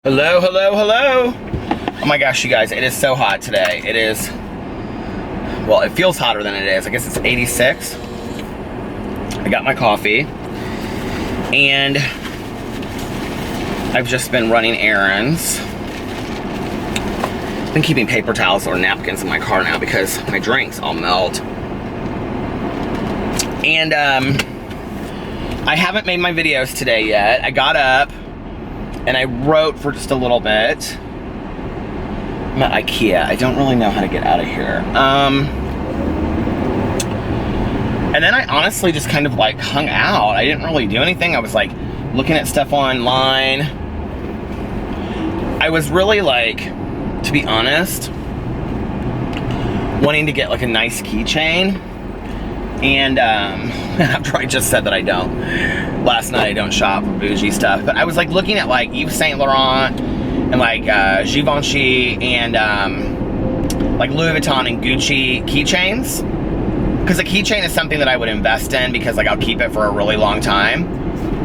Hello, hello, hello. Oh my gosh, you guys, it is so hot today. It is, well, it feels hotter than it is. I guess it's 86. I got my coffee and I've just been running errands. I've been keeping paper towels or napkins in my car now because my drinks all melt. And I haven't made my videos today yet. I got up and I wrote for just a little bit. I'm at Ikea. I don't really know how to get out of here. And then I honestly just kind of like hung out. I didn't really do anything. I was like looking at stuff online. I was really like, to be honest, wanting to get like a nice keychain. And after I just said that I don't. Last night I don't shop for bougie stuff. But I was like looking at like Yves Saint Laurent and like Givenchy and like Louis Vuitton and Gucci keychains. Because a keychain is something that I would invest in because like I'll keep it for a really long time.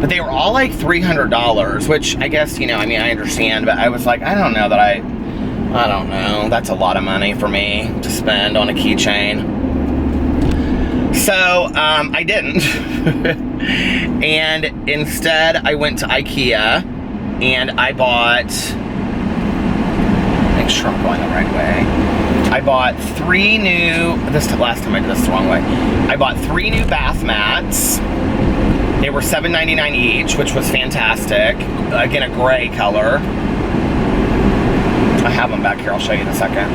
But they were all like $300, which I guess, you know, I mean, I understand. But I was like, I don't know that I don't know. That's a lot of money for me to spend on a keychain. So, I didn't. And instead, I went to Ikea and I bought, make sure I'm going the right way. I bought last time I did this the wrong way. I bought 3 new bath mats. They were $7.99 each, which was fantastic. Again, a gray color. I have them back here, I'll show you in a second.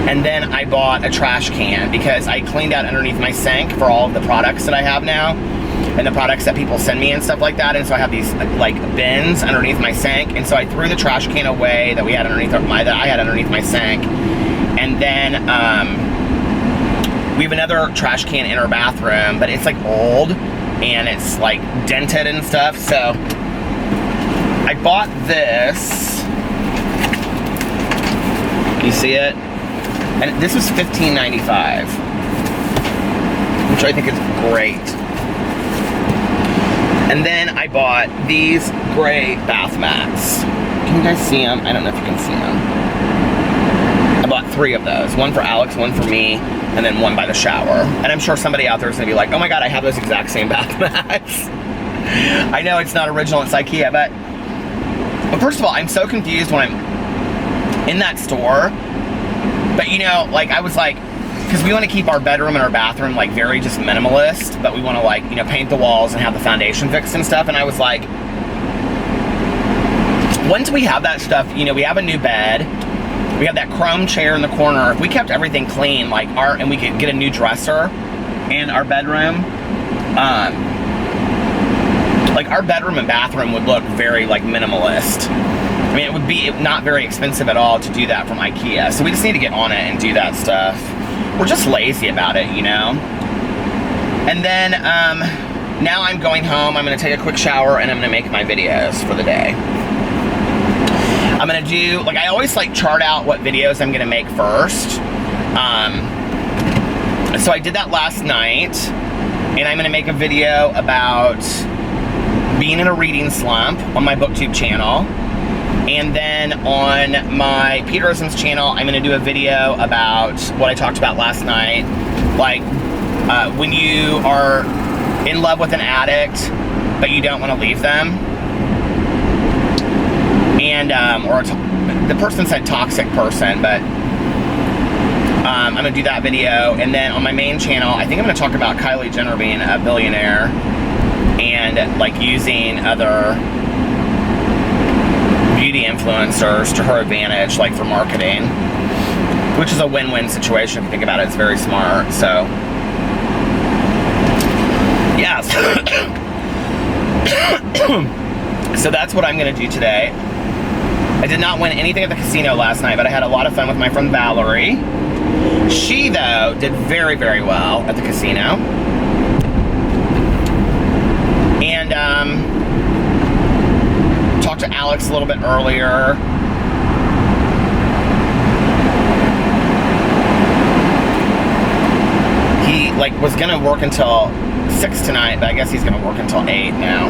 And then I bought a trash can because I cleaned out underneath my sink for all of the products that I have now and the products that people send me and stuff like that. And so I have these like bins underneath my sink. And so I threw the trash can away that I had underneath my sink. And then we have another trash can in our bathroom, but it's like old and it's like dented and stuff. So I bought this. You see it? And this was $15.95, which I think is great. And then I bought these gray bath mats. Can you guys see them? I don't know if you can see them. I bought 3 of those. One for Alex, one for me, and then one by the shower. And I'm sure somebody out there is gonna be like, oh my God, I have those exact same bath mats. I know it's not original, it's Ikea, but first of all, I'm so confused when I'm in that store. But you know, like I was like, because we want to keep our bedroom and our bathroom like very just minimalist, but we want to like, you know, paint the walls and have the foundation fixed and stuff. And I was like, once we have that stuff, you know, we have a new bed, we have that chrome chair in the corner. If we kept everything clean, like and we could get a new dresser in our bedroom, like our bedroom and bathroom would look very like minimalist. I mean, it would be not very expensive at all to do that from Ikea. So we just need to get on it and do that stuff. We're just lazy about it, you know? And then, now I'm going home. I'm gonna take a quick shower and I'm gonna make my videos for the day. I'm gonna do, like I always like chart out what videos I'm gonna make first. So I did that last night. And I'm gonna make a video about being in a reading slump on my BookTube channel. And then on my Peterson's channel, I'm gonna do a video about what I talked about last night. Like, when you are in love with an addict, but you don't wanna leave them. And, the person said toxic person, but I'm gonna do that video. And then on my main channel, I think I'm gonna talk about Kylie Jenner being a billionaire and like using other beauty influencers to her advantage, like for marketing, which is a win-win situation if you think about it. It's very smart. So yes. So that's what I'm gonna do today. I did not win anything at the casino last night, but I had a lot of fun with my friend Valerie. She though did very, very well at the casino. And talked to Alex a little bit earlier. He like was gonna work until 6 tonight, but I guess he's gonna work until 8 now.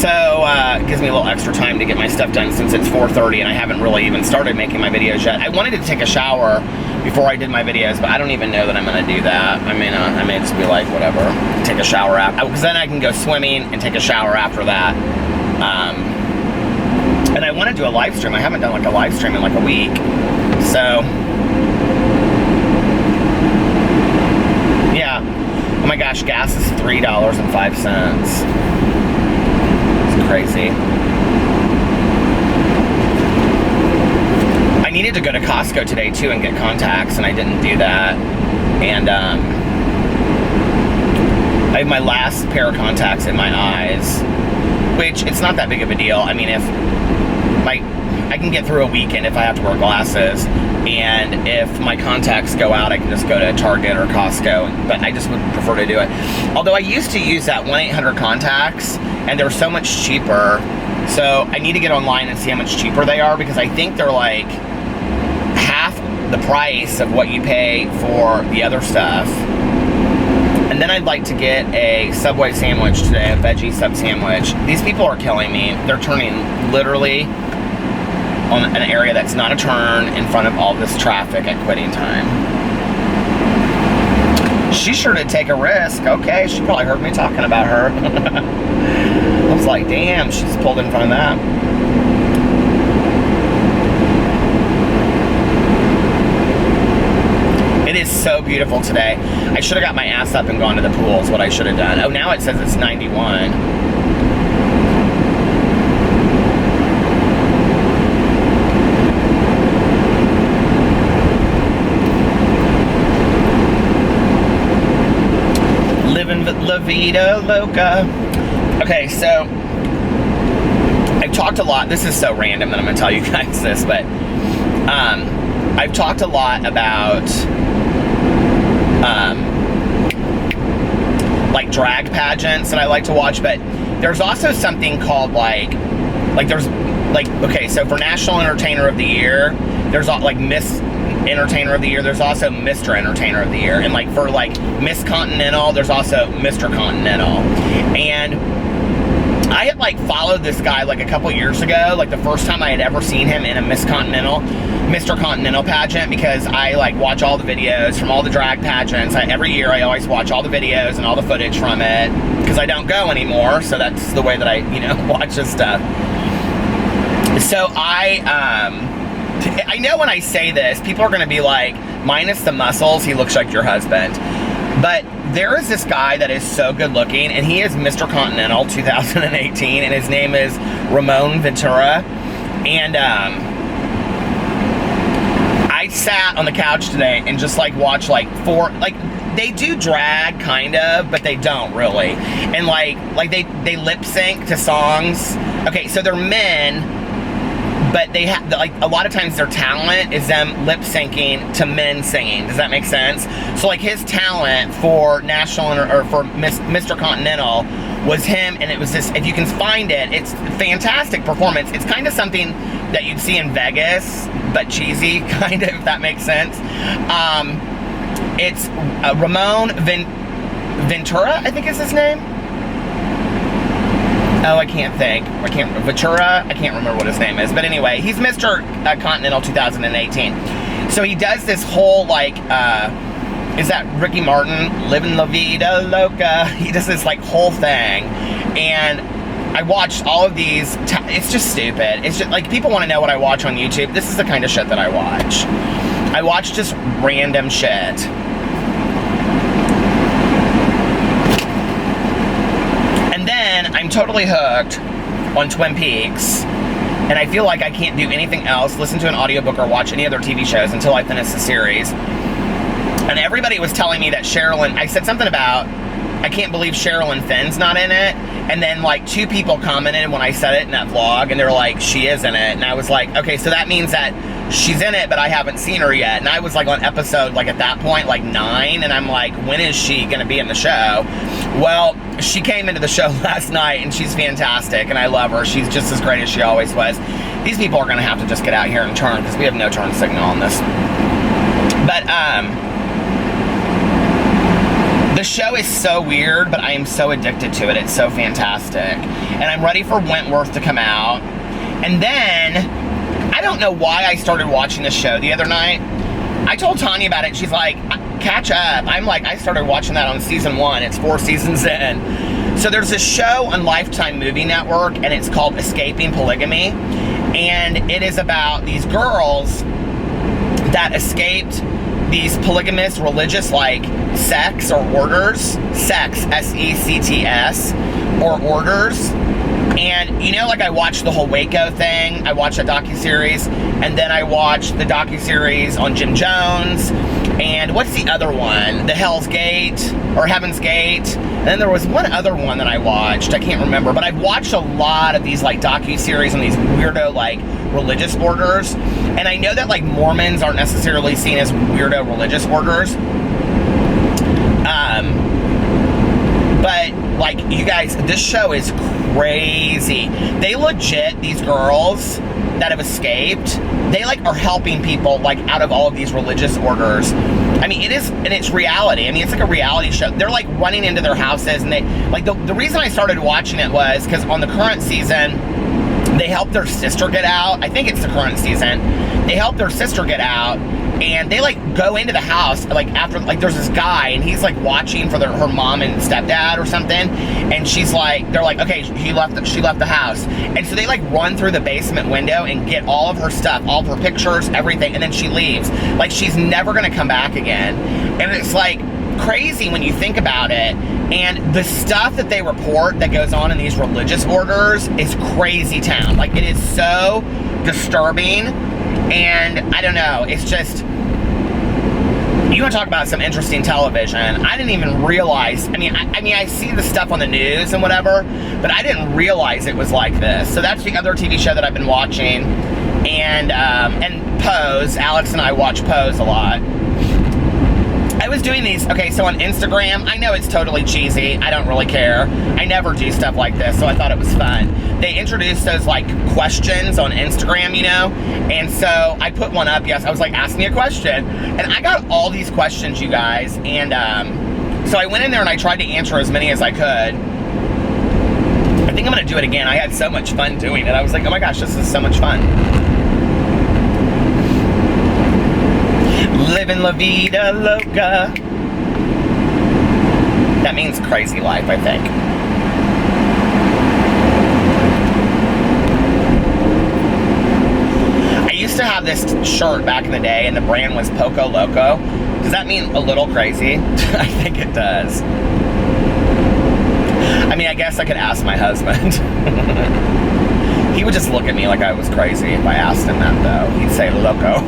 So, it gives me a little extra time to get my stuff done since it's 4:30 and I haven't really even started making my videos yet. I wanted to take a shower before I did my videos, but I don't even know that I'm gonna do that. I mean, I may just be like, whatever, take a shower after, because then I can go swimming and take a shower after that. And I want to do a live stream. I haven't done like a live stream in like a week. So, yeah. Oh my gosh, gas is $3.05. It's crazy. I needed to go to Costco today too and get contacts, and I didn't do that. And I have my last pair of contacts in my eyes, which it's not that big of a deal. I mean, if I can get through a weekend if I have to wear glasses, and if my contacts go out, I can just go to Target or Costco, but I just would prefer to do it. Although I used to use that 1-800 contacts, and they're so much cheaper, so I need to get online and see how much cheaper they are, because I think they're like half the price of what you pay for the other stuff. And then I'd like to get a Subway sandwich today, a veggie sub sandwich. These people are killing me. They're turning literally on an area that's not a turn in front of all this traffic at quitting time. She sure did take a risk. Okay, she probably heard me talking about her. I was like, damn, she's pulled in front of that. It is so beautiful today. I should have got my ass up and gone to the pool is what I should have done. Oh, now it says it's 91. Living La Vida Loca. Okay, so I've talked a lot. This is so random that I'm going to tell you guys this, but I've talked a lot about like drag pageants that I like to watch, but there's also something called okay, so for National Entertainer of the Year, there's like Miss Entertainer of the Year, there's also Mr. Entertainer of the Year, and like for like Miss Continental, there's also Mr. Continental. And I had like followed this guy like a couple years ago, like the first time I had ever seen him in a Mr. Continental pageant, because I like watch all the videos from all the drag pageants. Every year I always watch all the videos and all the footage from it, because I don't go anymore, so that's the way that I, watch this stuff. So I know when I say this, people are going to be like, minus the muscles, he looks like your husband. But there is this guy that is so good looking, and he is Mr. Continental 2018, and his name is Ramon Ventura. And I sat on the couch today and just like watched like they do drag kind of, but they don't really. And like they lip sync to songs. Okay, so they're men, but they have, like, a lot of times their talent is them lip syncing to men singing. Does that make sense? So like his talent for for Mr. Continental was him, and it was this, if you can find it, it's fantastic performance. It's kind of something that you'd see in Vegas, but cheesy, kind of, if that makes sense. It's Ramon Ventura, I think is his name. Oh, I can't think. Ventura? I can't remember what his name is. But anyway, he's Mr. Continental 2018. So he does this whole, like, is that Ricky Martin? Living La Vida Loca. He does this, like, whole thing. And I watched all of these. It's just stupid. It's just, like, people want to know what I watch on YouTube. This is the kind of shit that I watch. I watch just random shit. I'm totally hooked on Twin Peaks, and I feel like I can't do anything else, listen to an audiobook or watch any other TV shows until I finish the series. And everybody was telling me that I said something about, I can't believe Sherilyn Fenn's not in it, and then like 2 people commented when I said it in that vlog, and they're like, she is in it, and I was like, okay, so that means that she's in it, but I haven't seen her yet. And I was like on episode, like at that point, like 9, and I'm like, when is she gonna be in the show? Well, she came into the show last night, and she's fantastic, and I love her. She's just as great as she always was. These people are gonna have to just get out here and turn, because we have no turn signal on this. But the The show is so weird, but I am so addicted to it. It's so fantastic. And I'm ready for Wentworth to come out. And then, I don't know why I started watching the show the other night. I told Tanya about it. She's like, catch up. I'm like, I started watching that on season 1. It's 4 seasons in. So there's a show on Lifetime Movie Network, and it's called Escaping Polygamy. And it is about these girls that escaped these polygamous religious, like, sects or orders. Sects, S-E-C-T-S, or orders. And, you know, like, I watched the whole Waco thing. I watched that docuseries. And then I watched the docuseries on Jim Jones. And what's the other one? The Hell's Gate, or Heaven's Gate. And then there was one other one that I watched. I can't remember. But I've watched a lot of these, like, docuseries on these weirdo, like, religious orders. And I know that, like, Mormons aren't necessarily seen as weirdo religious orders. But, like, you guys, this show is crazy. They legit, these girls that have escaped, they, like, are helping people, like, out of all of these religious orders. I mean, it is, and it's reality. I mean, it's like a reality show. They're, like, running into their houses, and they, like, the reason I started watching it was because on the current season, they helped their sister get out. I think it's the current season. They helped their sister get out, and they, like, go into the house, like, after, like, there's this guy, and he's, like, watching for her mom and stepdad or something, and she's like, they're like, okay, she left the house, and so they, like, run through the basement window and get all of her stuff, all of her pictures, everything, and then she leaves. Like, she's never gonna come back again. And it's, like, crazy when you think about it. And the stuff that they report that goes on in these religious orders is crazy town. Like, it is so disturbing. And I don't know, it's just, you want to talk about some interesting television. I didn't even realize, I mean, I see the stuff on the news and whatever, but I didn't realize it was like this. So that's the other TV show that I've been watching. And Pose, Alex and I watch Pose a lot. I was doing these, okay, so on Instagram, I know it's totally cheesy, I don't really care. I never do stuff like this, so I thought it was fun. They introduced those, like, questions on Instagram, you know? And so I put one up, yes, I was like, ask me a question. And I got all these questions, you guys, and so I went in there and I tried to answer as many as I could. I think I'm gonna do it again. I had so much fun doing it. I was like, oh my gosh, this is so much fun. Living La Vida Loca. That means crazy life, I think. I used to have this shirt back in the day, and the brand was Poco Loco. Does that mean a little crazy? I think it does. I mean, I guess I could ask my husband. He would just look at me like I was crazy if I asked him that, though. He'd say loco.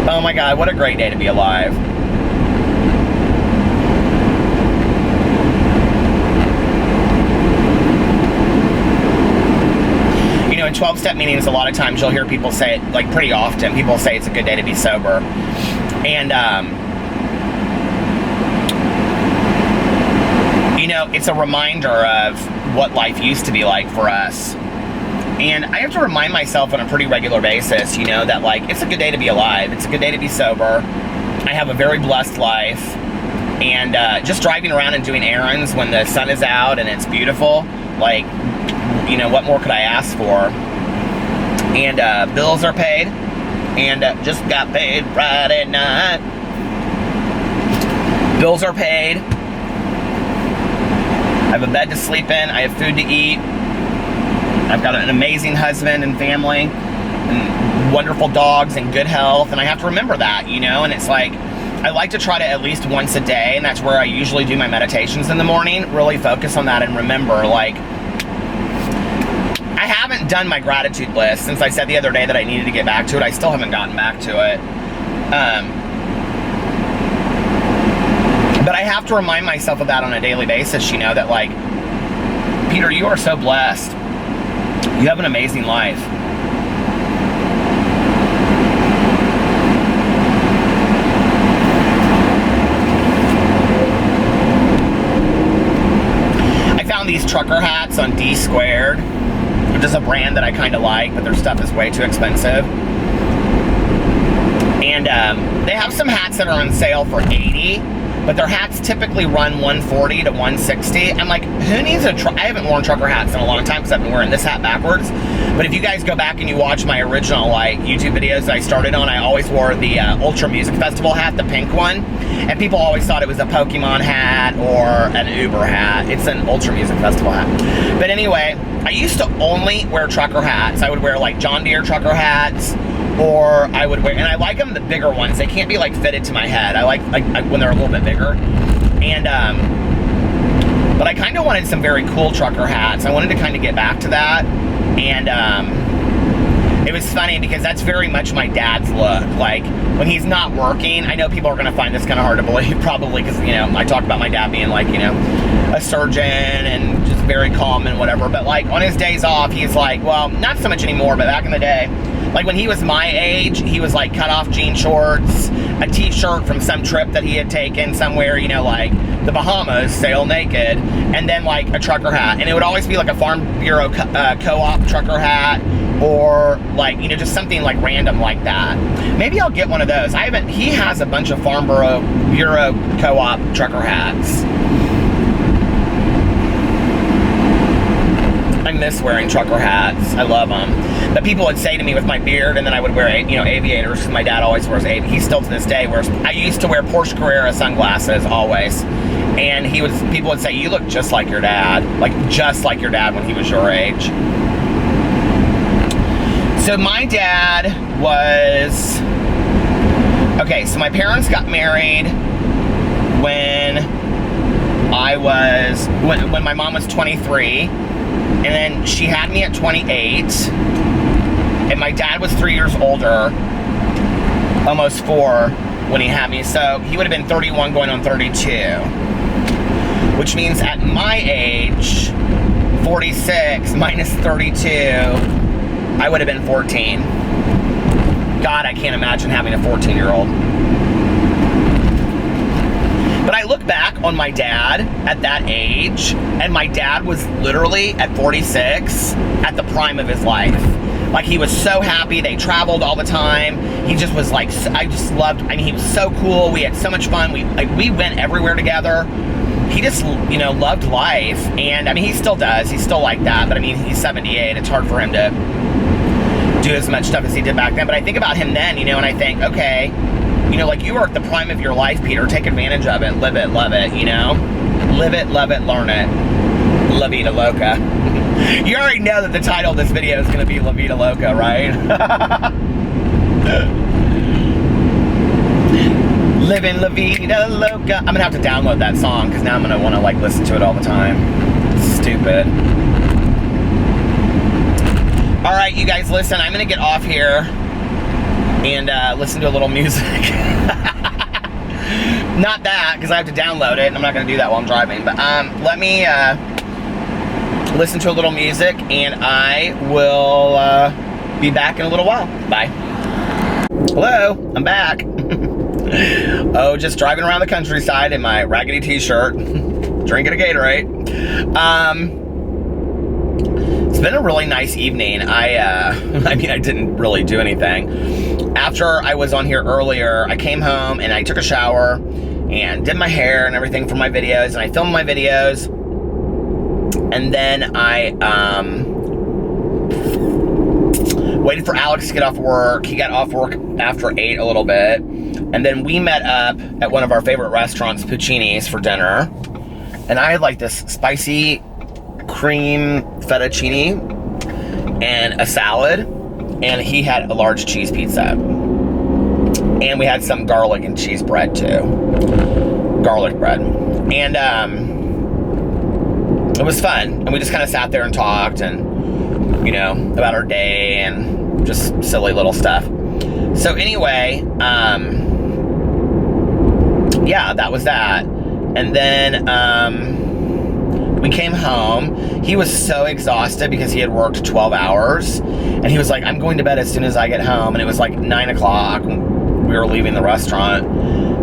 Oh my God, what a great day to be alive. You know, in 12-step meetings, a lot of times you'll hear people say it, like, pretty often, people say it's a good day to be sober. And, you know, it's a reminder of what life used to be like for us. And I have to remind myself on a pretty regular basis, you know, that, like, it's a good day to be alive. It's a good day to be sober. I have a very blessed life. And just driving around and doing errands when the sun is out and it's beautiful, like, you know, what more could I ask for? And bills are paid. And just got paid Friday night. Bills are paid. I have a bed to sleep in. I have food to eat. I've got an amazing husband and family and wonderful dogs and good health, and I have to remember that, you know, and it's like, I like to try to at least once a day, and that's where I usually do my meditations in the morning, really focus on that and remember, like, I haven't done my gratitude list since I said the other day that I needed to get back to it. I still haven't gotten back to it. But I have to remind myself of that on a daily basis, you know, that, like, Peter, you are so blessed. You have an amazing life. I found these trucker hats on D Squared, which is a brand that I kind of like, but their stuff is way too expensive. And they have some hats that are on sale for $80, but their hats typically run $140 to $160. I'm like, who needs a I haven't worn trucker hats in a long time because I've been wearing this hat backwards. But if you guys go back and you watch my original like YouTube videos that I started on, I always wore the Ultra Music Festival hat, the pink one. And people always thought it was a Pokemon hat or an Uber hat. It's an Ultra Music Festival hat. But anyway, I used to only wear trucker hats. I would wear like John Deere trucker hats, or I would wear, and I like them the bigger ones. They can't be like fitted to my head. I like when they're a little bit bigger. And but I kind of wanted some very cool trucker hats. I wanted to kind of get back to that. And it was funny because that's very much my dad's look. Like when he's not working, I know people are going to find this kind of hard to believe, probably because, you know, I talk about my dad being like, you know, a surgeon and just very calm and whatever. But like on his days off, he's like, well, not so much anymore, but back in the day, like when he was my age, he was like cut off jean shorts, a t-shirt from some trip that he had taken somewhere, you know, like the Bahamas, sail naked, and then like a trucker hat. And it would always be like a Farm Bureau co-op trucker hat, or like, you know, just something like random like that. Maybe I'll get one of those. He has a bunch of Farm Bureau co-op trucker hats. I miss wearing trucker hats. I love them. But people would say to me with my beard, and then I would wear, you know, aviators, because my dad always wears aviators. He still to this day wears, I used to wear Porsche Carrera sunglasses always. And people would say, you look just like your dad. Like, just like your dad when he was your age. So my dad was, okay, so my parents got married when when my mom was 23. And then she had me at 28, and my dad was 3 years older, almost 4, when he had me. So he would have been 31 going on 32, which means at my age, 46 minus 32, I would have been 14. God, I can't imagine having a 14-year-old. But I look back on my dad at that age, and my dad was literally at 46 at the prime of his life. Like, he was so happy. They traveled all the time. He just was like, I mean, he was so cool. We had so much fun. We went everywhere together. He just, you know, loved life. And I mean, he still does. He's still like that. But I mean, he's 78. It's hard for him to do as much stuff as he did back then. But I think about him then, you know, and I think, okay, you know, like, you are at the prime of your life, Peter. Take advantage of it. Live it, love it, you know? Live it, love it, learn it. La Vida Loca. You already know that the title of this video is going to be La Vida Loca, right? Living La Vida Loca. I'm going to have to download that song because now I'm going to want to, like, listen to it all the time. Stupid. All right, you guys, listen. I'm going to get off here and listen to a little music. Not that, because I have to download it, and I'm not going to do that while I'm driving. But let me listen to a little music, and I will be back in a little while. Bye. Hello, I'm back. Oh, just driving around the countryside in my raggedy t-shirt, drinking a Gatorade. It's been a really nice evening. I mean, I didn't really do anything. After I was on here earlier, I came home and I took a shower and did my hair and everything for my videos, and I filmed my videos. And then I waited for Alex to get off work. He got off work after 8 a little bit. And then we met up at one of our favorite restaurants, Puccini's, for dinner. And I had like this spicy cream fettuccine and a salad. And he had a large cheese pizza. And we had some garlic and cheese bread too. Garlic bread. And it was fun. And we just kind of sat there and talked, and, you know, about our day and just silly little stuff. So anyway, yeah, that was that. And then we came home. He was so exhausted because he had worked 12 hours. And he was like, I'm going to bed as soon as I get home. And it was like 9 o'clock when we were leaving the restaurant.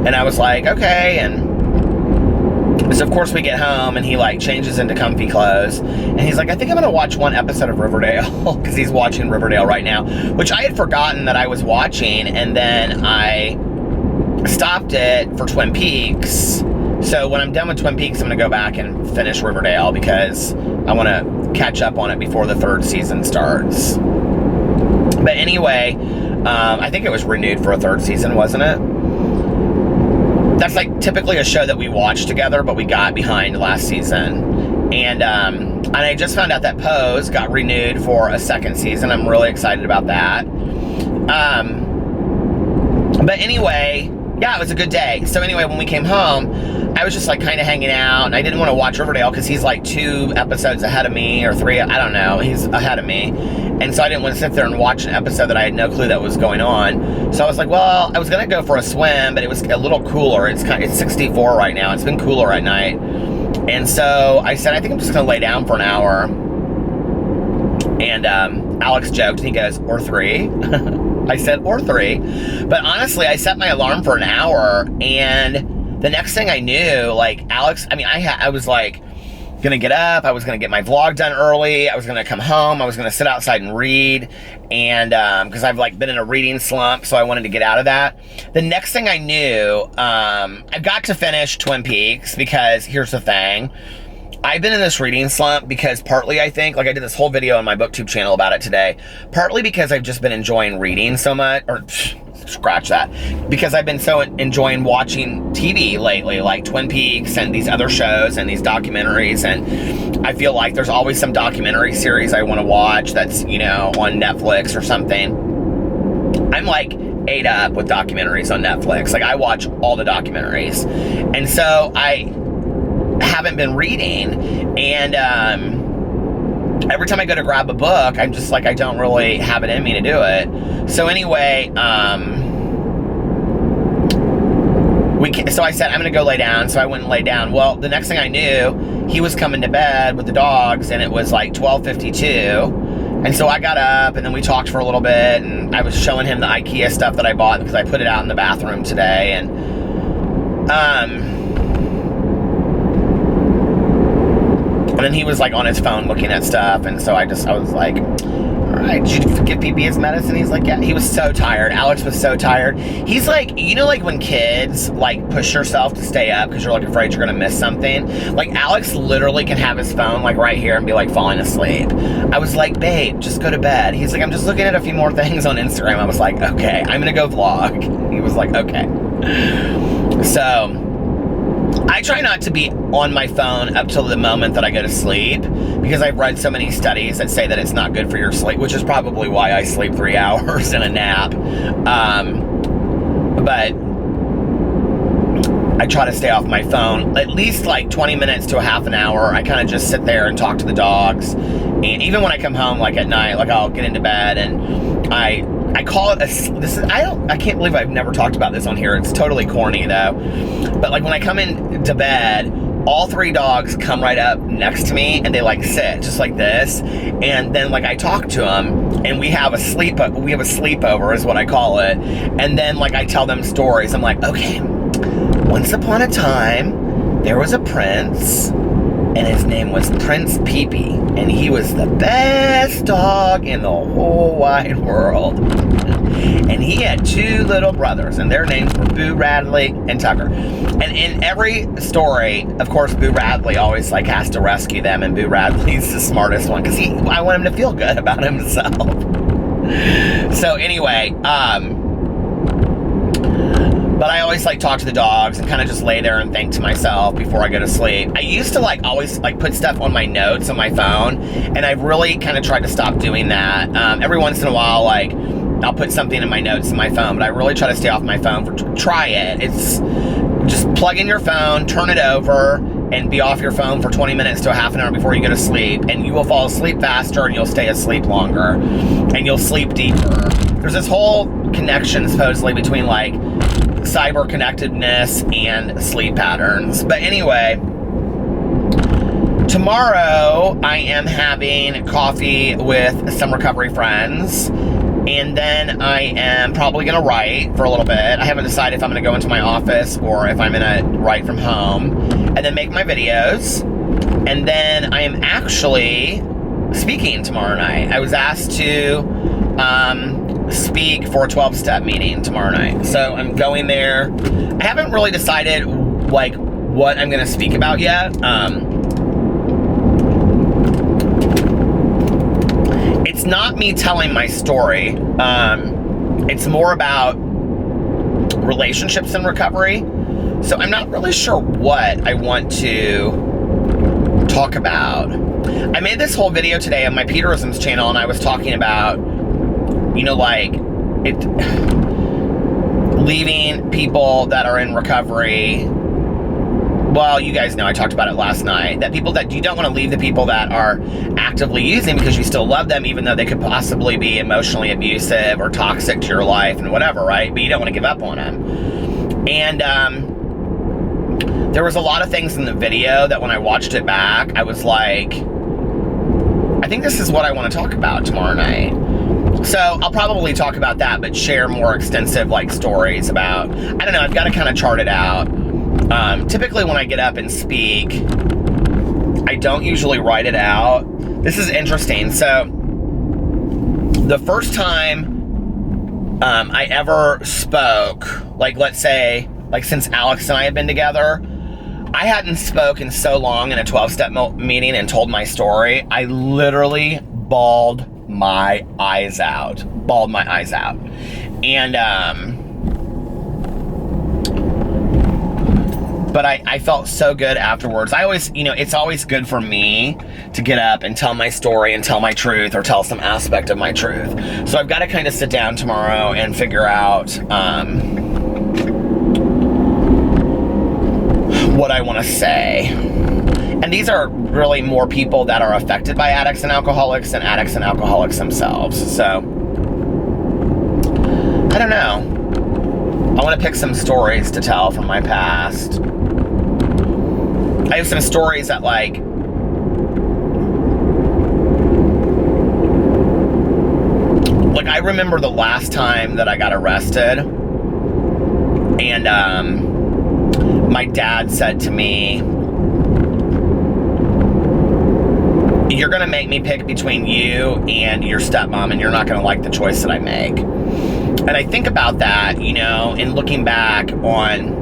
And I was like, okay. And So of course we get home and he like changes into comfy clothes and he's like, I think I'm gonna watch one episode of Riverdale because he's watching Riverdale right now, which I had forgotten that I was watching, and then I stopped it for Twin Peaks. So when I'm done with Twin Peaks, I'm gonna go back and finish Riverdale because I want to catch up on it before the 3rd season starts. But anyway, I think it was renewed for a 3rd season, wasn't it? That's like typically a show that we watch together, but we got behind last season. And I just found out that Pose got renewed for a 2nd season. I'm really excited about that. But anyway, yeah, it was a good day. So anyway, when we came home, I was just like kind of hanging out, and I didn't want to watch Riverdale because he's like 2 episodes ahead of me, or 3, I don't know, he's ahead of me. And so I didn't want to sit there and watch an episode that I had no clue that was going on. So I was like, well, I was going to go for a swim, but it was a little cooler. It's 64 right now. It's been cooler at night. And so I said, I think I'm just going to lay down for an hour. And Alex joked, and he goes, or 3. I said, or 3. But honestly, I set my alarm for an hour, and the next thing I knew, like Alex, I mean, I was like gonna get up, I was gonna get my vlog done early, I was gonna come home, I was gonna sit outside and read, and because I've like been in a reading slump, so I wanted to get out of that. The next thing I knew, I've got to finish Twin Peaks, because here's the thing. I've been in this reading slump because partly I think, like I did this whole video on my booktube channel about it today, partly because I've just been enjoying reading so much, or scratch that, because I've been so enjoying watching TV lately, like Twin Peaks and these other shows and these documentaries, and I feel like there's always some documentary series I want to watch that's, you know, on Netflix or something. I'm like ate up with documentaries on Netflix. Like I watch all the documentaries, and so I haven't been reading, and every time I go to grab a book, I'm just like, I don't really have it in me to do it. So anyway, so I said, I'm gonna go lay down. So I went and lay down. Well, the next thing I knew, he was coming to bed with the dogs, and it was like 12:52. And so I got up, and then we talked for a little bit, and I was showing him the Ikea stuff that I bought because I put it out in the bathroom today, and then he was like on his phone looking at stuff, and so I was like, all right, did you give PB his medicine? He's like, yeah. He was so tired. Alex was so tired. He's like, you know, like when kids like push yourself to stay up because you're like afraid you're gonna miss something? Like Alex literally can have his phone like right here and be like falling asleep. I was like, babe, just go to bed. He's like, I'm just looking at a few more things on Instagram. I was like, okay, I'm gonna go vlog. He was like, okay. So I try not to be on my phone up till the moment that I go to sleep, because I've read so many studies that say that it's not good for your sleep, which is probably why I sleep 3 hours in a nap. But I try to stay off my phone at least like 20 minutes to a half an hour. I kind of just sit there and talk to the dogs. And even when I come home, like at night, like I'll get into bed and I call it I can't believe I've never talked about this on here. It's totally corny though. But like when I come into bed, all 3 dogs come right up next to me and they like sit just like this. And then like I talk to them and we have a sleepover is what I call it. And then like I tell them stories. I'm like, okay, once upon a time, there was a prince, and his name was Prince Pee-Pee, and he was the best dog in the whole wide world. And he had 2 little brothers, and their names were Boo Radley and Tucker. And in every story, of course, Boo Radley always like has to rescue them, and Boo Radley's the smartest one because I want him to feel good about himself. So anyway, but I always like talk to the dogs and kind of just lay there and think to myself before I go to sleep. I used to like always like put stuff on my notes on my phone, and I've really kind of tried to stop doing that. Every once in a while, like I'll put something in my notes in my phone, but I really try to stay off my phone. Try it. It's just plug in your phone, turn it over, and be off your phone for 20 minutes to a half an hour before you go to sleep, and you will fall asleep faster, and you'll stay asleep longer, and you'll sleep deeper. There's this whole connection supposedly between like cyber connectedness and sleep patterns. But anyway, tomorrow I am having coffee with some recovery friends, And then I am probably going to write for a little bit. I haven't decided if I'm going to go into my office or if I'm going to write from home. And then make my videos. And then I am actually speaking tomorrow night. I was asked to speak for a 12-step meeting tomorrow night. So I'm going there. I haven't really decided like what I'm going to speak about yet. It's not me telling my story. It's more about relationships and recovery. So I'm not really sure what I want to talk about. I made this whole video today on my Peterisms channel, and I was talking about, you know, like leaving people that are in recovery. Well, you guys know I talked about it last night, that people that you don't want to leave the people that are actively using because you still love them, even though they could possibly be emotionally abusive or toxic to your life and whatever, right? But you don't want to give up on them. And there was a lot of things in the video that when I watched it back, I was like, I think this is what I want to talk about tomorrow night. So I'll probably talk about that, but share more extensive like stories about, I don't know, I've got to kind of chart it out. Typically when I get up and speak, I don't usually write it out. This is interesting. So the first time I ever spoke, like let's say, like since Alex and I have been together, I hadn't spoken so long in a 12-step meeting and told my story. I literally bawled my eyes out. And but I felt so good afterwards. I always, you know, it's always good for me to get up and tell my story and tell my truth or tell some aspect of my truth. So I've got to kind of sit down tomorrow and figure out what I want to say. And these are really more people that are affected by addicts and alcoholics than addicts and alcoholics themselves. So, I don't know. I want to pick some stories to tell from my past. I have some stories that like, I remember the last time that I got arrested, and my dad said to me, "You're gonna make me pick between you and your stepmom, and you're not gonna like the choice that I make." And I think about that, you know, and looking back on,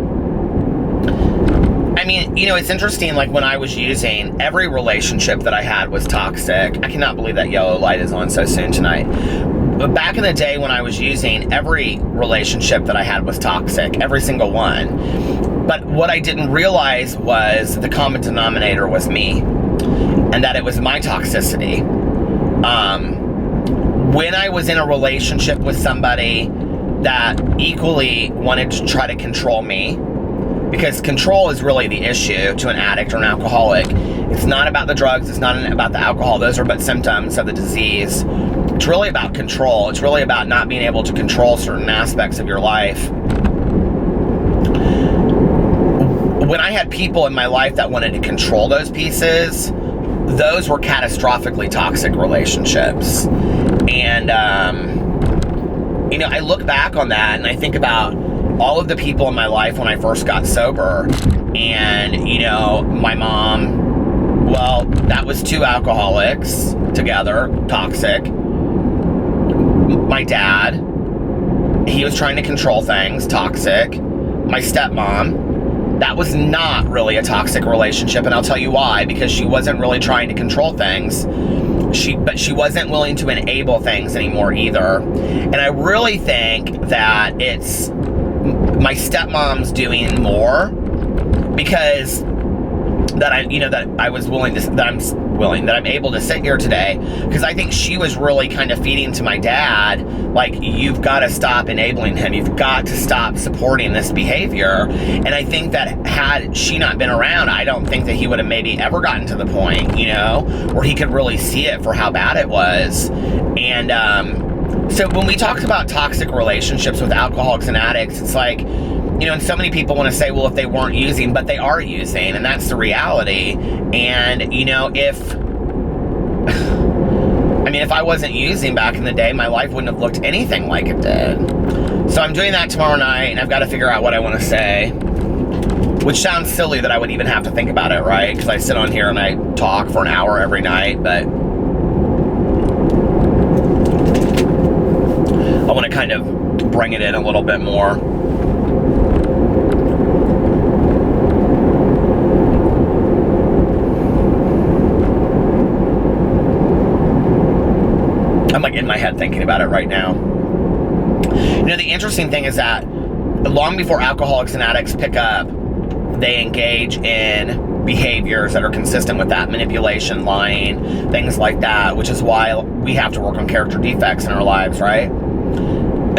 I mean, you know, it's interesting, like when I was using, every relationship that I had was toxic. I cannot believe that yellow light is on so soon tonight. But back in the day when I was using, every relationship that I had was toxic, every single one. But what I didn't realize was the common denominator was me, and that it was my toxicity. When I was in a relationship with somebody that equally wanted to try to control me, because control is really the issue to an addict or an alcoholic. It's not about the drugs, it's not about the alcohol, those are but symptoms of the disease. It's really about control. It's really about not being able to control certain aspects of your life. When I had people in my life that wanted to control those pieces, those were catastrophically toxic relationships. And, you know, I look back on that and I think about all of the people in my life when I first got sober. And, you know, my mom, well, that was two alcoholics together, toxic. My dad, he was trying to control things, toxic. My stepmom, that was not really a toxic relationship, and I'll tell you why, because she wasn't really trying to control things. But she wasn't willing to enable things anymore either. And I really think that it's my stepmom's doing more because that I'm able to sit here today, because I think she was really kind of feeding to my dad, like, you've got to stop enabling him, you've got to stop supporting this behavior. And I think that had she not been around, I don't think that he would have maybe ever gotten to the point, you know, where he could really see it for how bad it was. And so when we talked about toxic relationships with alcoholics and addicts, it's like, you know, and so many people want to say, well, if they weren't using, but they are using, and that's the reality. And, you know, I mean, if I wasn't using back in the day, my life wouldn't have looked anything like it did. So I'm doing that tomorrow night, and I've got to figure out what I want to say. Which sounds silly that I would even have to think about it, right? Because I sit on here and I talk for an hour every night, but I want to kind of bring it in a little bit more. I'm like in my head thinking about it right now. You know, the interesting thing is that long before alcoholics and addicts pick up, they engage in behaviors that are consistent with that, manipulation, lying, things like that, which is why we have to work on character defects in our lives, right?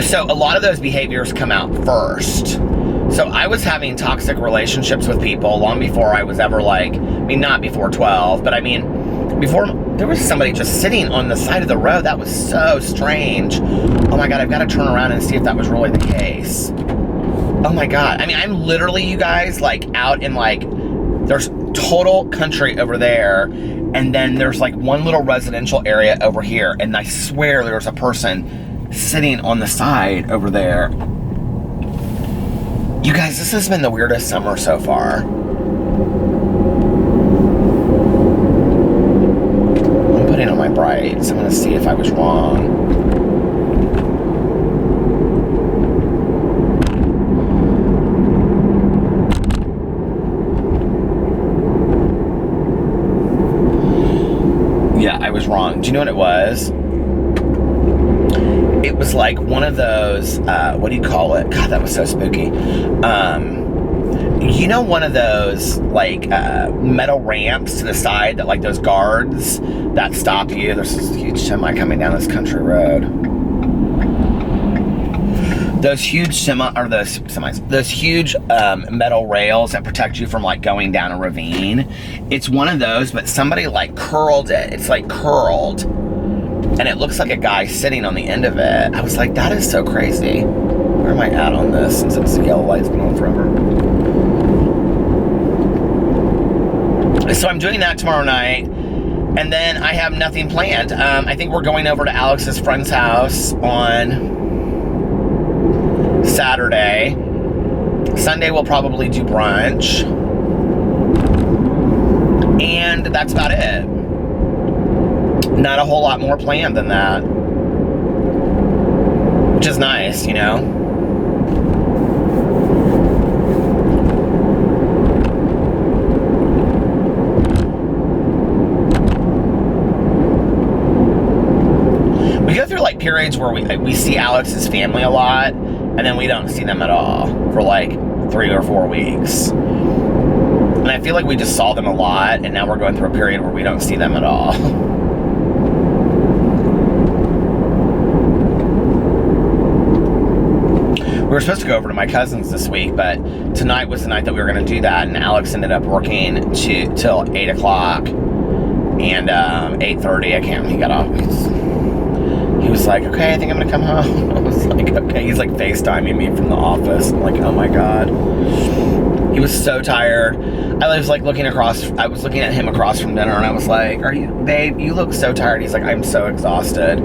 So a lot of those behaviors come out first. So I was having toxic relationships with people long before I was ever like, I mean, not before 12, but I mean, before there was somebody just sitting on the side of the road. That was so strange. Oh my God, I've got to turn around and see if that was really the case. Oh my God. I mean, I'm literally, you guys, like out in like, there's total country over there. And then there's like one little residential area over here. And I swear there's a person sitting on the side over there. You guys, this has been the weirdest summer so far. I'm putting on my brights. I'm gonna see if I was wrong. Yeah, I was wrong. Do you know what it was? It was like one of those, what do you call it? God, that was so spooky. You know, one of those like metal ramps to the side that like those guards that stop you. There's this huge semi coming down this country road. Those huge those huge metal rails that protect you from like going down a ravine. It's one of those, but somebody like curled it. It's like curled. And it looks like a guy sitting on the end of it. I was like, that is so crazy. Where am I at on this since it's the yellow light's been on forever? So I'm doing that tomorrow night. And then I have nothing planned. I think we're going over to Alex's friend's house on Saturday. Sunday we'll probably do brunch. And that's about it. Not a whole lot more planned than that. Which is nice, you know? We go through like periods where we see Alex's family a lot, and then we don't see them at all for like 3 or 4 weeks. And I feel like we just saw them a lot, and now we're going through a period where we don't see them at all. We were supposed to go over to my cousin's this week, but tonight was the night that we were going to do that, and Alex ended up working till 8 o'clock, and 8:30, I can't, he got off. He was like, okay, I think I'm going to come home. I was like, okay. He's like FaceTiming me from the office. I'm like, oh my God. He was so tired. I was like I was looking at him across from dinner, and I was like, babe, you look so tired. He's like, I'm so exhausted.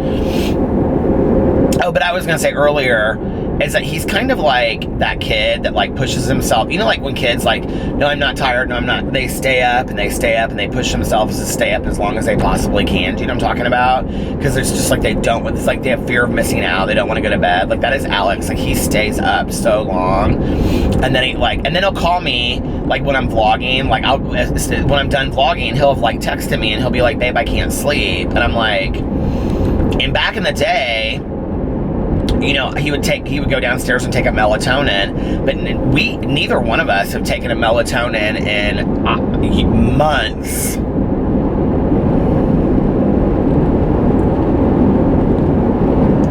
Oh, but I was going to say earlier, is that he's kind of like that kid that like pushes himself, you know, like when kids like, no, I'm not tired, no, I'm not, they stay up and they stay up and they push themselves to stay up as long as they possibly can. Do you know what I'm talking about? Because it's just like it's like they have fear of missing out, they don't want to go to bed. Like that is Alex. Like he stays up so long, and then he'll call me like when I'm vlogging, like when I'm done vlogging, he'll have like texted me and he'll be like, babe, I can't sleep. And I'm like, and back in the day, you know, he would go downstairs and take a melatonin, but neither one of us have taken a melatonin in months.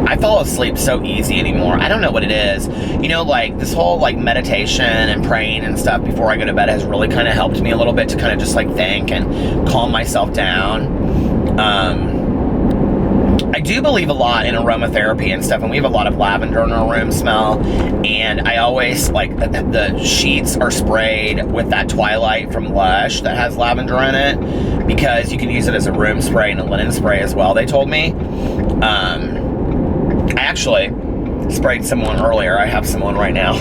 I fall asleep so easy anymore. I don't know what it is. You know, like this whole like meditation and praying and stuff before I go to bed has really kind of helped me a little bit to kind of just like think and calm myself down. I do believe a lot in aromatherapy and stuff, and we have a lot of lavender in our room smell, and I always, like, the sheets are sprayed with that Twilight from Lush that has lavender in it, because you can use it as a room spray and a linen spray as well, they told me. I actually sprayed someone earlier. I have someone right now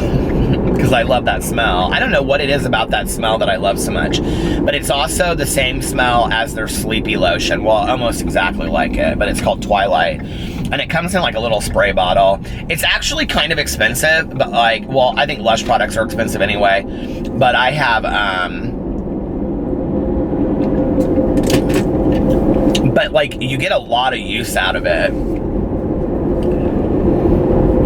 because I love that smell. I don't know what it is about that smell that I love so much, but it's also the same smell as their Sleepy lotion. Well, almost exactly like it, but it's called Twilight, and it comes in like a little spray bottle. It's actually kind of expensive, but like, well, I think Lush products are expensive anyway, but I have, but like, you get a lot of use out of it.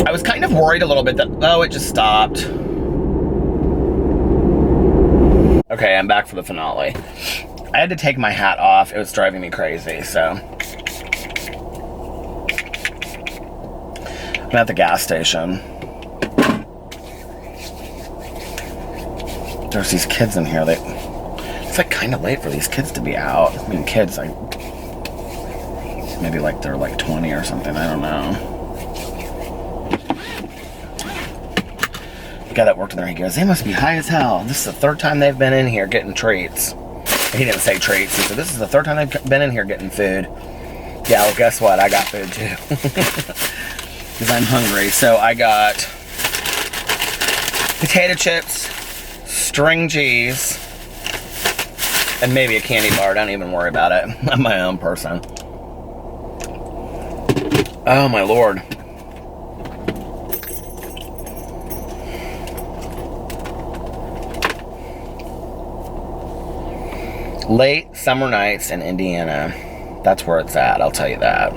I was kind of worried a little bit that, oh, it just stopped. Okay, I'm back for the finale. I had to take my hat off. It was driving me crazy, so. I'm at the gas station. There's these kids in here. It's like kind of late for these kids to be out. I mean, kids, like, maybe like they're like 20 or something. I don't know. Guy that worked in there, he goes, they must be high as hell. This is the third time they've been in here getting treats. He didn't say treats. He said, this is the third time they've been in here getting food. Yeah, well, guess what? I got food too. Because I'm hungry. So I got potato chips, string cheese, and maybe a candy bar. Don't even worry about it. I'm my own person. Oh, my Lord. Late summer nights in Indiana. That's where it's at, I'll tell you that.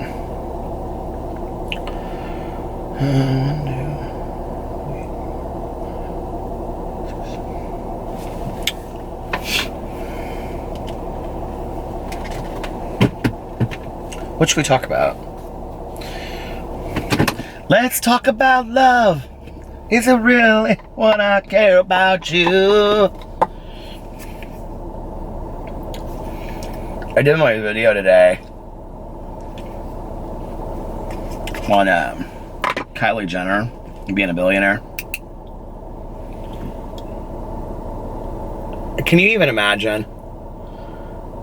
What should we talk about? Let's talk about love. Is it really what I care about you? I did my video today on Kylie Jenner being a billionaire. Can you even imagine?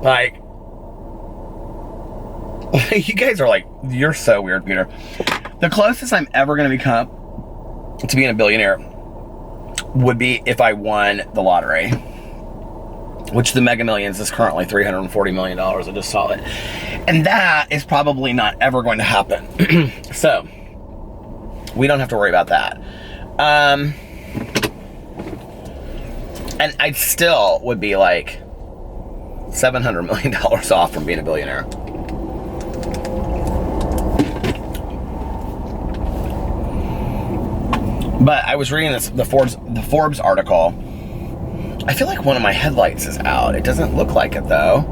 Like, you guys are like, you're so weird, Peter. The closest I'm ever going to become to being a billionaire would be if I won the lottery, which the Mega Millions is currently $340 million. I just saw it. And that is probably not ever going to happen. So, we don't have to worry about that. And I still would be like $700 million off from being a billionaire. But I was reading the Forbes article. I feel like one of my headlights is out. It doesn't look like it though.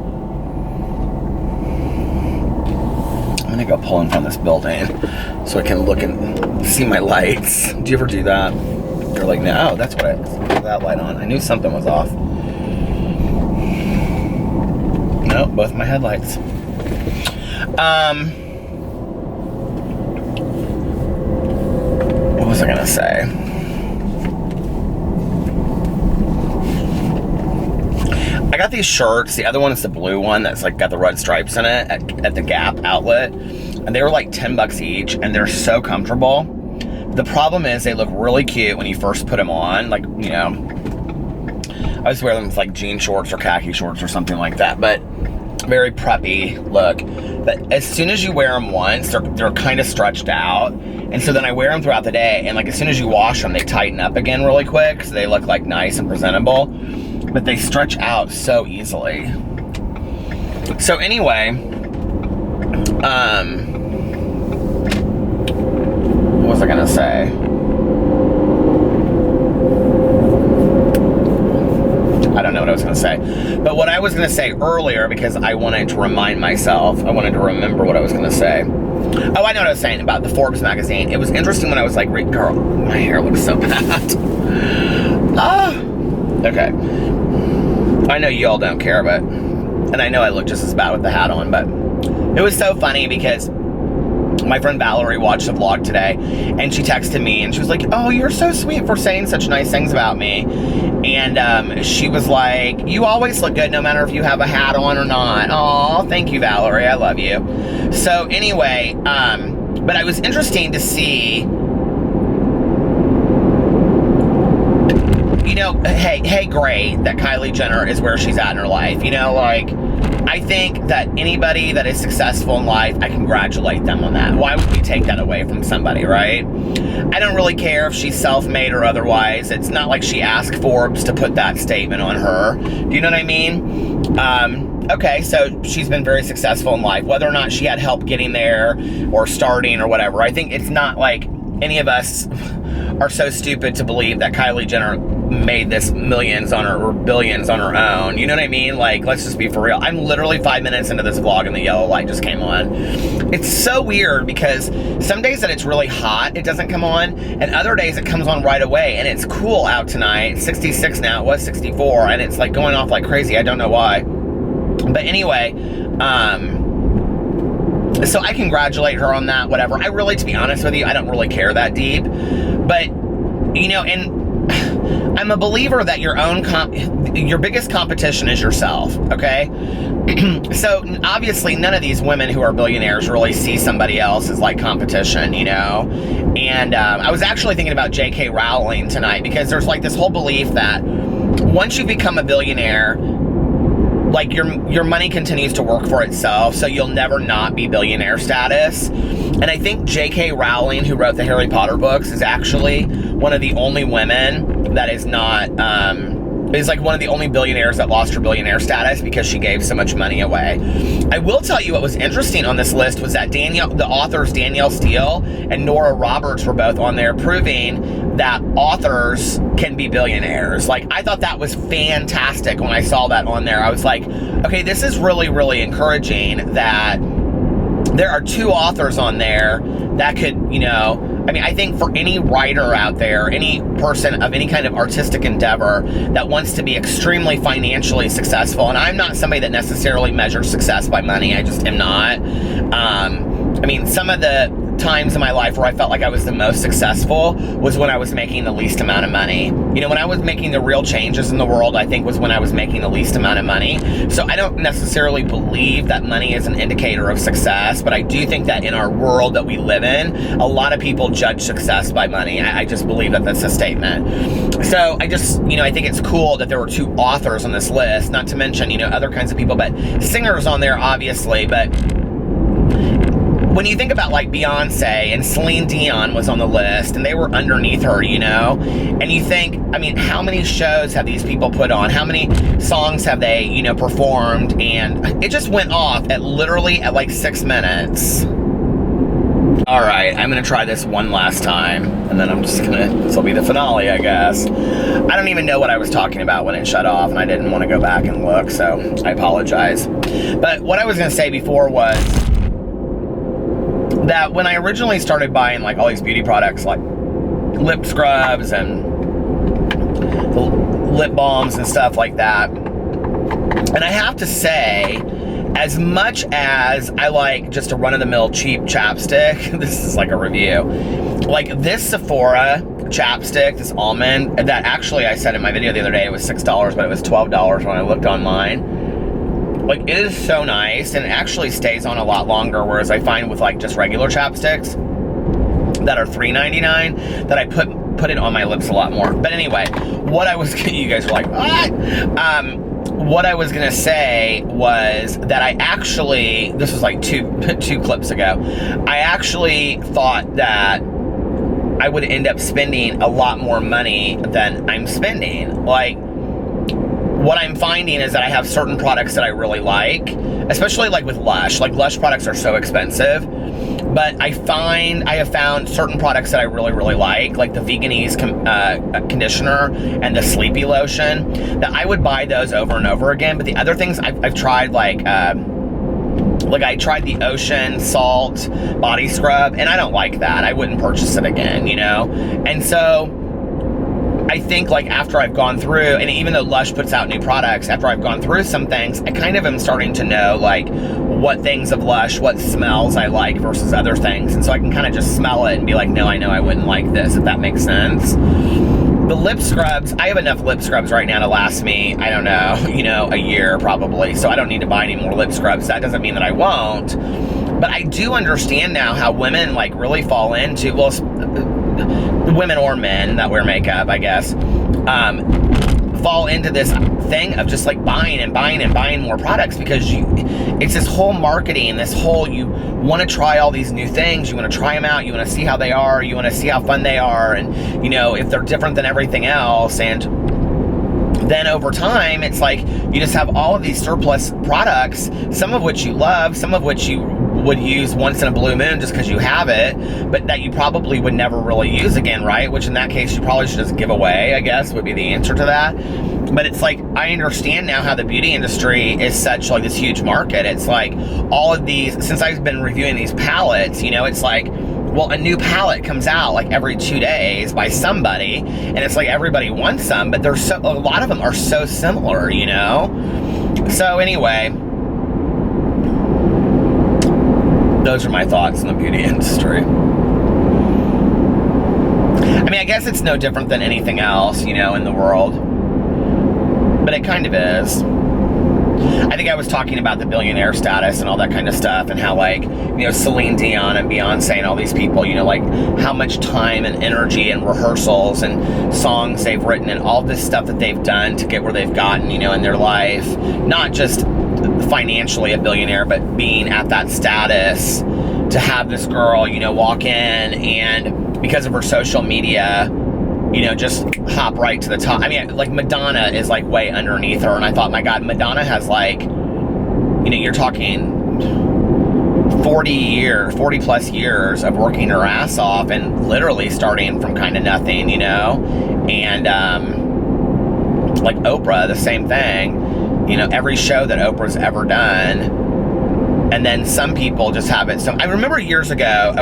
I'm gonna go pull in front of this building so I can look and see my lights. Do you ever do that? You're like, no, that's what that light on. I knew something was off. Nope, both my headlights. What was I gonna say? I got these shirts. The other one is the blue one that's like got the red stripes in it at the Gap outlet. And they were like 10 bucks each, and they're so comfortable. The problem is they look really cute when you first put them on. Like, you know, I just wear them with like jean shorts or khaki shorts or something like that, but very preppy look. But as soon as you wear them once, they're kind of stretched out. And so then I wear them throughout the day, and like as soon as you wash them, they tighten up again really quick, so they look like nice and presentable. But they stretch out so easily. So anyway, what was I gonna say? I don't know what I was gonna say. But what I was gonna say earlier, because I wanted to remind myself, I wanted to remember what I was gonna say. Oh, I know what I was saying about the Forbes magazine. It was interesting when I was like, girl, my hair looks so bad. Okay. I know y'all don't care, but, and I know I look just as bad with the hat on, but it was so funny because My friend Valerie watched the vlog today, and she texted me, and she was like, oh, you're so sweet for saying such nice things about me. And she was like, you always look good no matter if you have a hat on or not. Aw, thank you, Valerie. I love you. So anyway, but it was interesting to see, you know, hey, great that Kylie Jenner is where she's at in her life. You know, like, I think that anybody that is successful in life, I congratulate them on that. Why would we take that away from somebody, right? I don't really care if she's self-made or otherwise. It's not like she asked Forbes to put that statement on her. Do you know what I mean? Okay, so she's been very successful in life. Whether or not she had help getting there or starting or whatever, I think it's not like any of us are so stupid to believe that Kylie Jenner made this millions on her or billions on her own. You know what I mean? Like, let's just be for real. I'm literally 5 minutes into this vlog and the yellow light just came on. It's so weird because some days that it's really hot, it doesn't come on, and other days it comes on right away, and it's cool out tonight. It's 66 now, it was 64, and it's like going off like crazy. I don't know why. But anyway, so I congratulate her on that, whatever. I really, to be honest with you, I don't really care that deep. But, you know, and I'm a believer that your biggest competition is yourself, okay? So obviously none of these women who are billionaires really see somebody else as like competition, you know? And I was actually thinking about J.K. Rowling tonight because there's like this whole belief that once you become a billionaire, like your money continues to work for itself, so you'll never not be billionaire status. And I think J.K. Rowling, who wrote the Harry Potter books, is actually one of the only women that is not, is like one of the only billionaires that lost her billionaire status because she gave so much money away. I will tell you what was interesting on this list was that the authors Danielle Steele and Nora Roberts were both on there proving that authors can be billionaires. Like, I thought that was fantastic when I saw that on there. I was like, okay, this is really, really encouraging that there are two authors on there that could, you know, I mean, I think for any writer out there, any person of any kind of artistic endeavor that wants to be extremely financially successful, and I'm not somebody that necessarily measures success by money, I just am not. I mean, some of the times in my life where I felt like I was the most successful was when I was making the least amount of money. You know, when I was making the real changes in the world, I think was when I was making the least amount of money. So I don't necessarily believe that money is an indicator of success, but I do think that in our world that we live in, a lot of people judge success by money. I just believe that that's a statement. So I just, you know, I think it's cool that there were two authors on this list, not to mention, you know, other kinds of people, but singers on there, obviously. But when you think about like Beyonce and Celine Dion was on the list and they were underneath her, you know, and you think, I mean, how many shows have these people put on? How many songs have they, you know, performed? And it just went off at literally at like 6 minutes. All right, I'm gonna try this one last time and then this will be the finale, I guess. I don't even know what I was talking about when it shut off and I didn't want to go back and look, so I apologize. But what I was gonna say before was that when I originally started buying like all these beauty products like lip scrubs and lip balms and stuff like that, and I have to say, as much as I like just a run-of-the-mill cheap chapstick, this is like a review, like this Sephora chapstick, this almond, that actually I said in my video the other day it was $6, but it was $12 when I looked online. Like, it is so nice, and it actually stays on a lot longer, whereas I find with, like, just regular chapsticks that are $3.99, that I put it on my lips a lot more. But anyway, what I was, you guys are like, what? What I was gonna say was that I actually, this was like two clips ago, I actually thought that I would end up spending a lot more money than I'm spending. Like, what I'm finding is that I have certain products that I really like, especially like with Lush. Like, Lush products are so expensive, but I have found certain products that I really, really like the Veganese conditioner and the Sleepy lotion, that I would buy those over and over again. But the other things I've tried, like I tried the Ocean Salt body scrub, and I don't like that. I wouldn't purchase it again, you know? And so I think, like, after I've gone through, and even though Lush puts out new products, after I've gone through some things, I kind of am starting to know, like, what things of Lush, what smells I like versus other things. And so I can kind of just smell it and be like, no, I know I wouldn't like this, if that makes sense. The lip scrubs, I have enough lip scrubs right now to last me, I don't know, a year probably. So I don't need to buy any more lip scrubs. That doesn't mean that I won't. But I do understand now how women like really fall into, well, women or men that wear makeup, I guess, fall into this thing of just like buying and buying and buying more products, because it's this whole marketing, this whole, you want to try all these new things, you want to try them out, you want to see how they are, you want to see how fun they are, and if they're different than everything else. And then over time, it's like you just have all of these surplus products, some of which you love, some of which you would use once in a blue moon just because you have it, but that you probably would never really use again, right? Which in that case, you probably should just give away, I guess, would be the answer to that. But it's like, I understand now how the beauty industry is such like this huge market. It's like all of these, since I've been reviewing these palettes, it's like, well, a new palette comes out like every 2 days by somebody, and it's like everybody wants some, but there's a lot of them are so similar, So anyway, those are my thoughts on the beauty industry. I mean, I guess it's no different than anything else, in the world, but it kind of is. I think I was talking about the billionaire status and all that kind of stuff, and how like, Celine Dion and Beyonce and all these people, like how much time and energy and rehearsals and songs they've written and all this stuff that they've done to get where they've gotten, in their life. Not just financially a billionaire, but being at that status, to have this girl, walk in and because of her social media, just hop right to the top. I mean, like Madonna is like way underneath her, and I thought, my God, Madonna has like, you're talking 40 plus years of working her ass off and literally starting from kind of nothing, and like Oprah, the same thing, every show that Oprah's ever done. And then some people just have it. So I remember years ago I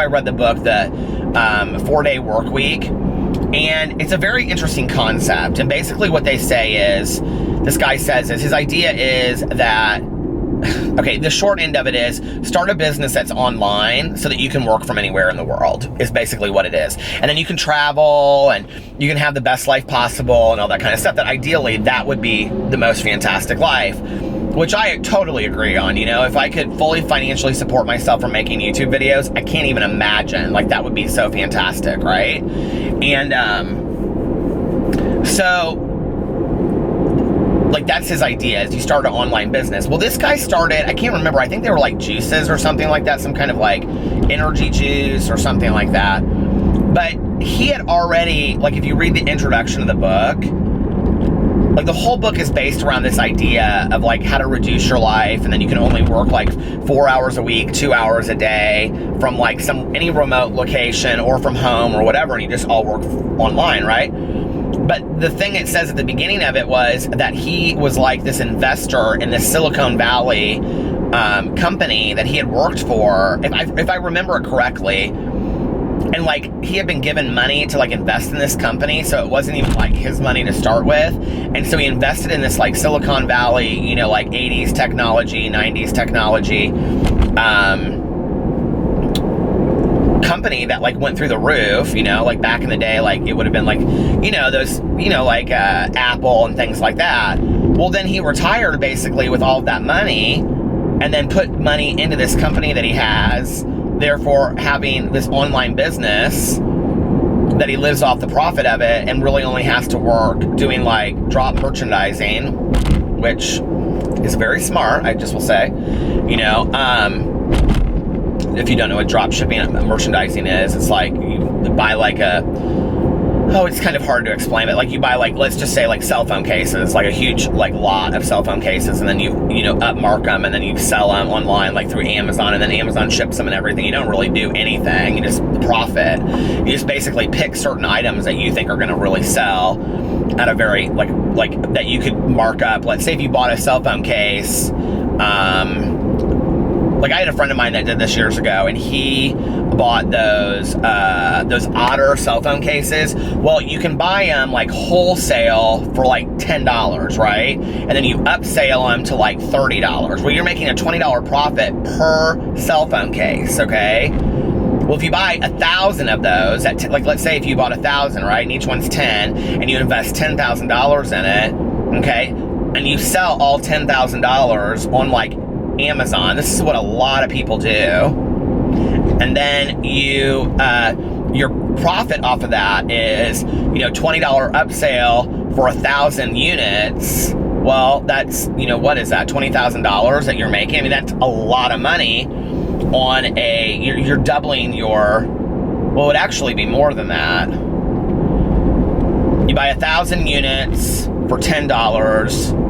read the book, The 4-Day Work Week, and it's a very interesting concept. And basically what they say is, this guy says is, his idea is that, the short end of it is, start a business that's online so that you can work from anywhere in the world, is basically what it is. And then you can travel and you can have the best life possible and all that kind of stuff. That ideally, that would be the most fantastic life. Which I totally agree on. If I could fully financially support myself from making YouTube videos, I can't even imagine. Like, that would be so fantastic, right? And so, like, that's his idea, is you start an online business. Well, this guy started, I can't remember, I think they were like juices or something like that, some kind of like energy juice or something like that. But he had already, like, if you read the introduction of the book, like, the whole book is based around this idea of like how to reduce your life, and then you can only work like 4 hours a week, 2 hours a day from like any remote location or from home or whatever, and you just all work online, right? But the thing it says at the beginning of it was that he was like this investor in this Silicon Valley company that he had worked for, if I remember it correctly. And like, he had been given money to like invest in this company, so it wasn't even like his money to start with. And so he invested in this like Silicon Valley, like 80s technology, 90s technology company that like went through the roof, like back in the day, like it would have been like, those, like Apple and things like that. Well, then he retired basically with all of that money, and then put money into this company that he has, therefore having this online business that he lives off the profit of it, and really only has to work doing like drop merchandising, which is very smart, I just will say. If you don't know what drop shipping merchandising is, it's like you buy like it's kind of hard to explain, but like you buy like, let's just say like cell phone cases, like a huge like lot of cell phone cases, and then you upmark them, and then you sell them online like through Amazon, and then Amazon ships them and everything. You don't really do anything, you just profit. You just basically pick certain items that you think are going to really sell at a very like that you could mark up. Let's say if you bought a cell phone case, like I had a friend of mine that did this years ago, and he bought those Otter cell phone cases. Well, you can buy them like wholesale for like $10, right? And then you upsell them to like $30. Well, you're making a $20 profit per cell phone case, okay? Well, if you buy 1,000 of those, like let's say if you bought 1,000, right, and each one's 10, and you invest $10,000 in it, okay, and you sell all $10,000 on like Amazon. This is what a lot of people do. And then you, your profit off of that is, you know, $20 upsale for 1,000 units. Well, that's, you know, what is that? $20,000 that you're making. I mean, that's a lot of money on you're doubling your, well, it would actually be more than that. You buy 1,000 units for $10.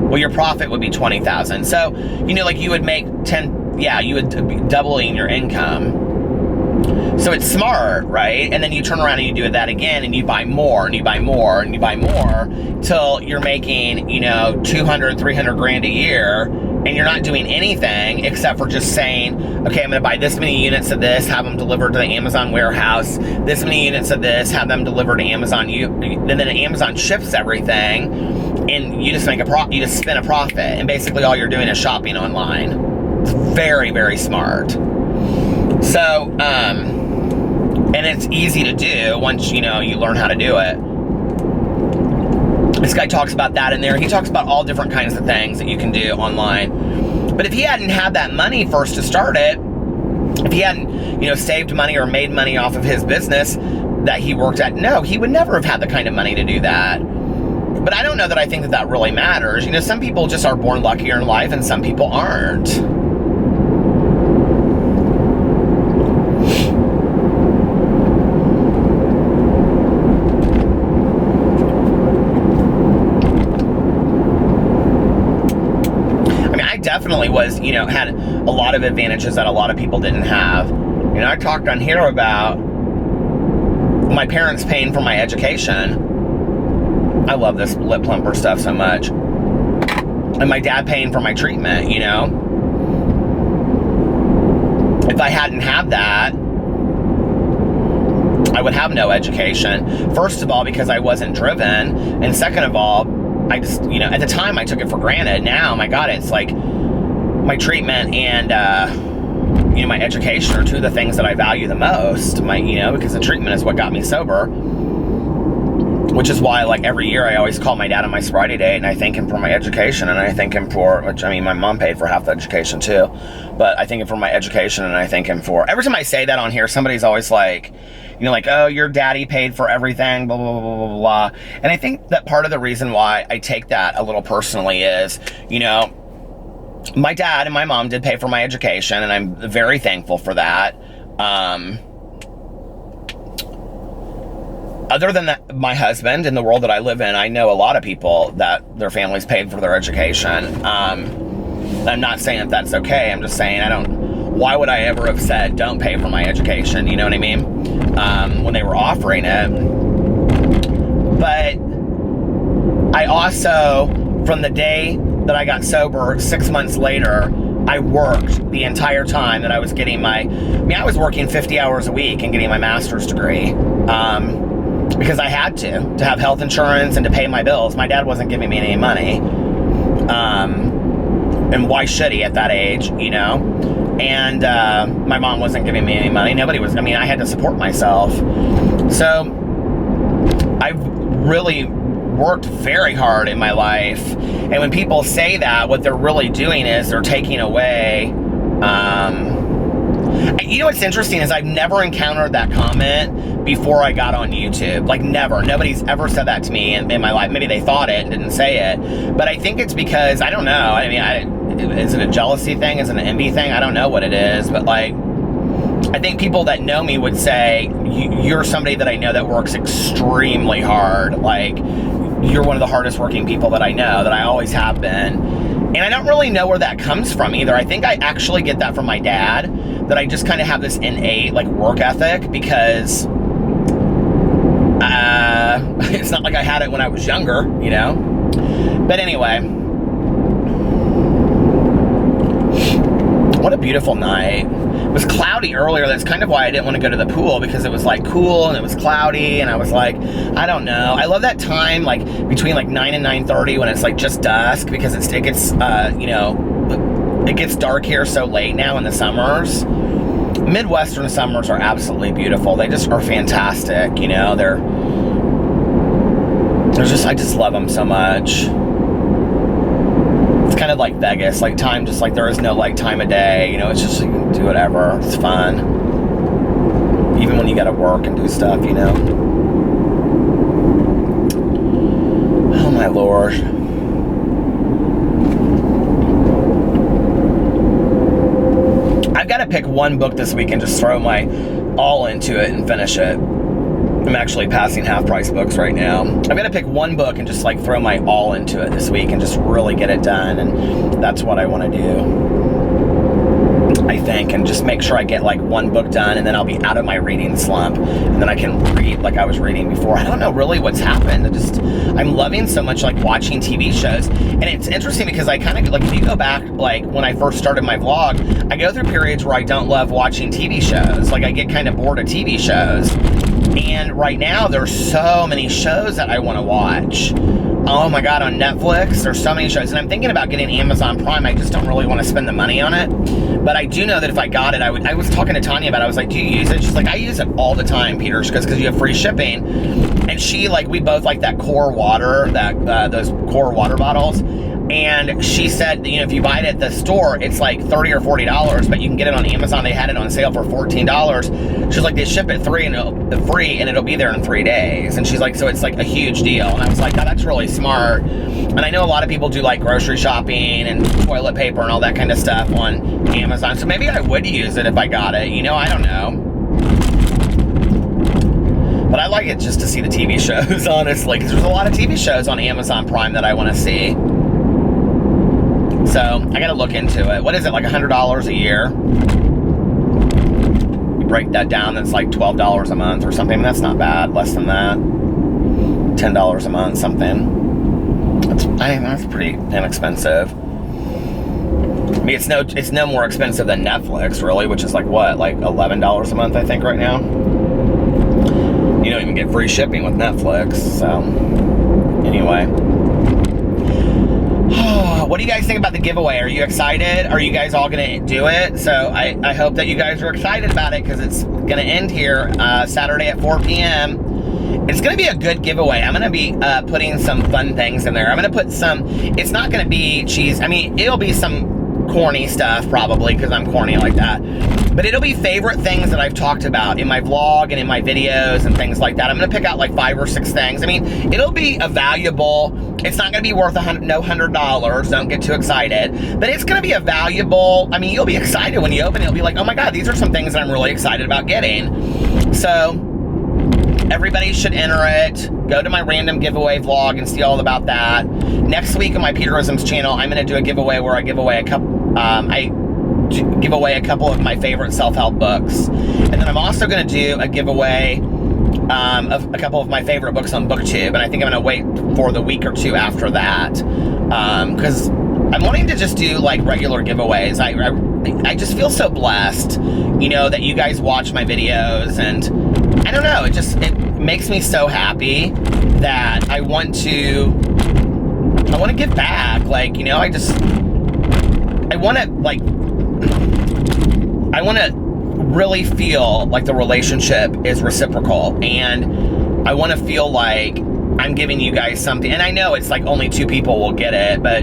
Well, your profit would be 20,000. So, you know, like you would make you would be doubling your income. So it's smart, right? And then you turn around and you do that again, and you buy more, and you buy more, and you buy more, till you're making, you know, 200, 300 grand a year, and you're not doing anything except for just saying, okay, I'm gonna buy this many units of this, have them delivered to the Amazon warehouse, this many units of this, have them delivered to Amazon, then Amazon ships everything, and you just you just spin a profit, and basically all you're doing is shopping online. It's very, very smart. So, and it's easy to do once, you know, you learn how to do it. This guy talks about that in there. He talks about all different kinds of things that you can do online. But if he hadn't had that money first to start it, if he hadn't, you know, saved money or made money off of his business that he worked at, no, he would never have had the kind of money to do that. But I don't know that I think that really matters. You know, some people just are born luckier in life, and some people aren't. Definitely was, you know, had a lot of advantages that a lot of people didn't have. You know, I talked on here about my parents paying for my education. I love this lip plumper stuff so much. And my dad paying for my treatment, you know. If I hadn't had that, I would have no education. First of all, because I wasn't driven. And second of all, I just, you know, at the time I took it for granted. Now, my God, it's like my treatment and, you know, my education are two of the things that I value the most. You know, because the treatment is what got me sober. Which is why, like, every year I always call my dad on my sobriety day, and I thank him for my education, and I thank him for, which, I mean, my mom paid for half the education too, but I thank him for my education, and I thank him for, every time I say that on here, somebody's always like, you know, like, oh, your daddy paid for everything, blah, blah, blah, blah, blah, blah. And I think that part of the reason why I take that a little personally is, you know, my dad and my mom did pay for my education, and I'm very thankful for that. Other than that, my husband, in the world that I live in, I know a lot of people that their families paid for their education. I'm not saying that that's okay. I'm just saying why would I ever have said, don't pay for my education? You know what I mean? When they were offering it. But I also, from the day that I got sober, 6 months later, I worked the entire time that I was getting I was working 50 hours a week and getting my master's degree. Because I had to have health insurance and to pay my bills. My dad wasn't giving me any money. And why should he at that age, you know? And my mom wasn't giving me any money. Nobody was. I mean, I had to support myself. So I really worked very hard in my life. And when people say that, what they're really doing is they're taking away... You know what's interesting is I've never encountered that comment before I got on YouTube. Like, never. Nobody's ever said that to me in my life. Maybe they thought it and didn't say it. But I think it's because, I don't know. I mean, is it a jealousy thing? Is it an envy thing? I don't know what it is. But, like, I think people that know me would say, you're somebody that I know that works extremely hard. Like, you're one of the hardest working people that I know, that I always have been. And I don't really know where that comes from either. I think I actually get that from my dad, that I just kind of have this innate, like, work ethic, because it's not like I had it when I was younger, you know? But anyway, what what a beautiful night. It was cloudy earlier. That's kind of why I didn't want to go to the pool, because it was like cool and it was cloudy, and I was like, I don't know. I love that time, like between like 9 and 9:30 when it's like just dusk, because it gets, you know, it gets dark here so late now in the summers. Midwestern summers are absolutely beautiful. They just are fantastic, you know. I just love them so much. It's kind of like Vegas, like time, just like there is no like time of day, you know, it's just, you can do whatever, it's fun. Even when you gotta work and do stuff, you know. Oh my Lord. I've got to pick one book this week and just throw my all into it and finish it. I'm actually passing half-price books right now. I've got to pick one book and just like throw my all into it this week and just really get it done, and that's what I want to do, I think, and just make sure I get like one book done, and then I'll be out of my reading slump, and then I can read like I was reading before. I don't know really what's happened. I'm loving so much like watching TV shows, and it's interesting because I kind of like, if you go back like when I first started my vlog, I go through periods where I don't love watching TV shows. Like I get kind of bored of TV shows. And right now, there's so many shows that I want to watch. Oh my God, on Netflix, there's so many shows. And I'm thinking about getting Amazon Prime. I just don't really want to spend the money on it. But I do know that if I got it, I was talking to Tanya about it. I was like, do you use it? She's like, I use it all the time, Peter. She goes, because you have free shipping. And she, like, we both like that core water, those core water bottles. And she said, you know, if you buy it at the store, it's like $30 or $40, but you can get it on Amazon. They had it on sale for $14. She's like, they ship it free and it'll be there in 3 days. And she's like, so it's like a huge deal. And I was like, that's really smart. And I know a lot of people do like grocery shopping and toilet paper and all that kind of stuff on Amazon. So maybe I would use it if I got it. You know, I don't know. But I like it just to see the TV shows, honestly, because there's a lot of TV shows on Amazon Prime that I want to see. So I got to look into it. What is it, like $100 a year? You break that down, that's like $12 a month or something. That's not bad. Less than that. $10 a month, something. That's pretty inexpensive. I mean, it's no more expensive than Netflix, really, which is like what, like $11 a month, I think, right now. You don't even get free shipping with Netflix. So anyway. What do you guys think about the giveaway? Are you excited? Are you guys all gonna do it? So I hope that you guys are excited about it, because it's gonna end here Saturday at 4 p.m. It's gonna be a good giveaway. I'm gonna be putting some fun things in there. I'm gonna put some, it's not gonna be cheese. I mean, it'll be some corny stuff probably, because I'm corny like that. But it'll be favorite things that I've talked about in my vlog and in my videos and things like that. I'm gonna pick out like 5 or 6 things. I mean, it'll be a valuable, it's not gonna be worth $100, don't get too excited. But it's gonna be a valuable, I mean, you'll be excited when you open it. You'll be like, oh my God, these are some things that I'm really excited about getting. So everybody should enter it. Go to my random giveaway vlog and see all about that. Next week on my Peterisms channel, I'm gonna do a giveaway where I give away a couple, give away a couple of my favorite self-help books. And then I'm also gonna do a giveaway of a couple of my favorite books on BookTube. And I think I'm gonna wait for the week or 2 after that. Because I'm wanting to just do like regular giveaways. I just feel so blessed, you know, that you guys watch my videos, and I don't know, it makes me so happy that I want to give back. Like, you know, I want to really feel like the relationship is reciprocal, and I want to feel like I'm giving you guys something. And I know it's like only 2 people will get it, but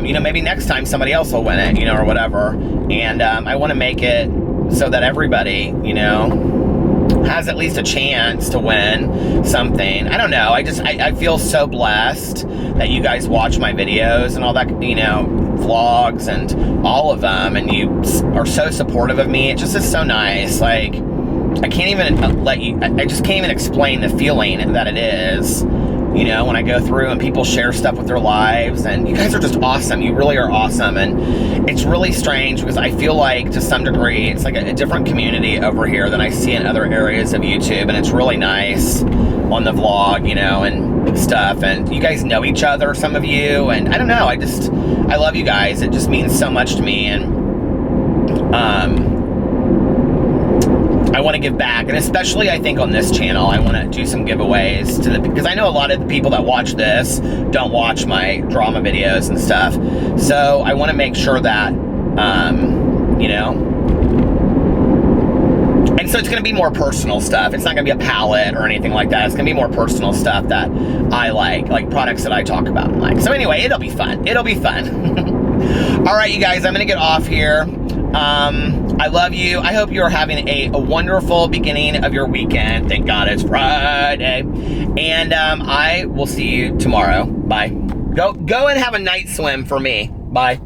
you know, maybe next time somebody else will win it, you know, or whatever. And I want to make it so that everybody, you know, has at least a chance to win something. I don't know. I feel so blessed that you guys watch my videos and all that, you know, vlogs and all of them, and you are so supportive of me. It just is so nice. Like, I can't even I just can't even explain the feeling that it is, you know, when I go through and people share stuff with their lives. And you guys are just awesome. You really are awesome. And it's really strange because I feel like, to some degree, it's like a different community over here than I see in other areas of YouTube. And it's really nice. on the vlog, you know, and stuff. And you guys know each other, some of you, and I don't know, I love you guys. It just means so much to me, and I want to give back, and especially I think on this channel, I want to do some giveaways because I know a lot of the people that watch this don't watch my drama videos and stuff. So I want to make sure that, you know, and so it's going to be more personal stuff. It's not going to be a palette or anything like that. It's going to be more personal stuff that I like products that I talk about and like. So anyway, it'll be fun. It'll be fun. All right, you guys, I'm going to get off here. I love you. I hope you're having a wonderful beginning of your weekend. Thank God it's Friday. And I will see you tomorrow. Bye. Go and have a night swim for me. Bye.